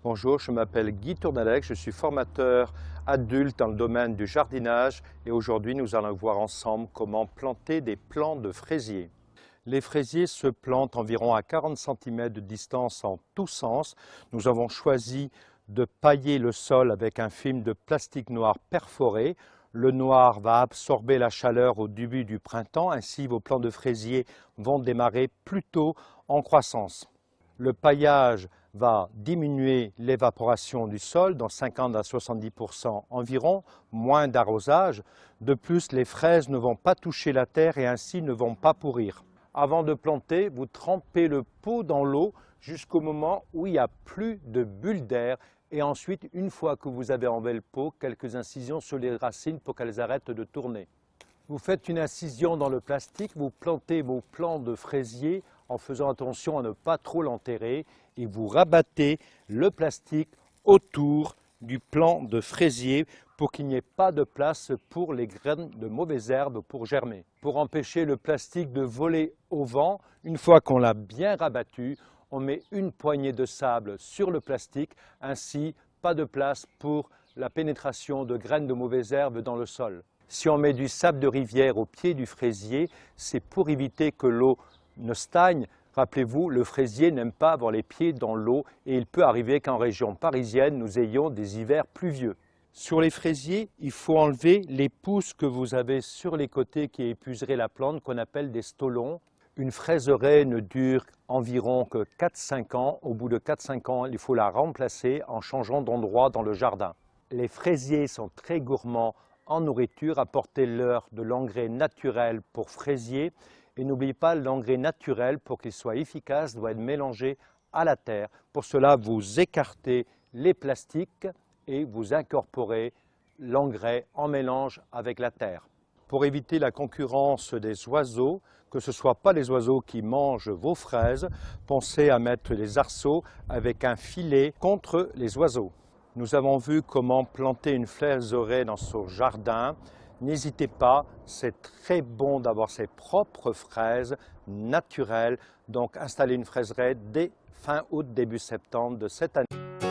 Bonjour, je m'appelle Guy Tournalec, je suis formateur adulte dans le domaine du jardinage et aujourd'hui nous allons voir ensemble comment planter des plants de fraisiers. Les fraisiers se plantent environ à 40 cm de distance en tous sens. Nous avons choisi de pailler le sol avec un film de plastique noir perforé. Le noir va absorber la chaleur au début du printemps, ainsi vos plants de fraisiers vont démarrer plus tôt en croissance. Le paillage va diminuer l'évaporation du sol dans 50 à 70% environ, moins d'arrosage. De plus, les fraises ne vont pas toucher la terre et ainsi ne vont pas pourrir. Avant de planter, vous trempez le pot dans l'eau jusqu'au moment où il n'y a plus de bulles d'air. Et ensuite, une fois que vous avez enlevé le pot, quelques incisions sur les racines pour qu'elles arrêtent de tourner. Vous faites une incision dans le plastique, vous plantez vos plants de fraisier en faisant attention à ne pas trop l'enterrer et vous rabattez le plastique autour du plant de fraisier pour qu'il n'y ait pas de place pour les graines de mauvaises herbes pour germer. Pour empêcher le plastique de voler au vent, une fois qu'on l'a bien rabattu, on met une poignée de sable sur le plastique, ainsi pas de place pour la pénétration de graines de mauvaises herbes dans le sol. Si on met du sable de rivière au pied du fraisier, c'est pour éviter que l'eau ne stagne. Rappelez-vous, le fraisier n'aime pas avoir les pieds dans l'eau et il peut arriver qu'en région parisienne, nous ayons des hivers pluvieux. Sur les fraisiers, il faut enlever les pousses que vous avez sur les côtés qui épuiseraient la plante, qu'on appelle des stolons. Une fraiseraie ne dure environ que 4-5 ans. Au bout de 4-5 ans, il faut la remplacer en changeant d'endroit dans le jardin. Les fraisiers sont très gourmands en nourriture, apportez-leur de l'engrais naturel pour fraisier. Et n'oubliez pas, l'engrais naturel, pour qu'il soit efficace, doit être mélangé à la terre. Pour cela, vous écartez les plastiques et vous incorporez l'engrais en mélange avec la terre. Pour éviter la concurrence des oiseaux, que ce ne soit pas les oiseaux qui mangent vos fraises, pensez à mettre les arceaux avec un filet contre les oiseaux. Nous avons vu comment planter une fraiseraie dans son jardin. N'hésitez pas, c'est très bon d'avoir ses propres fraises naturelles. Donc installez une fraiseraie dès fin août, début septembre de cette année.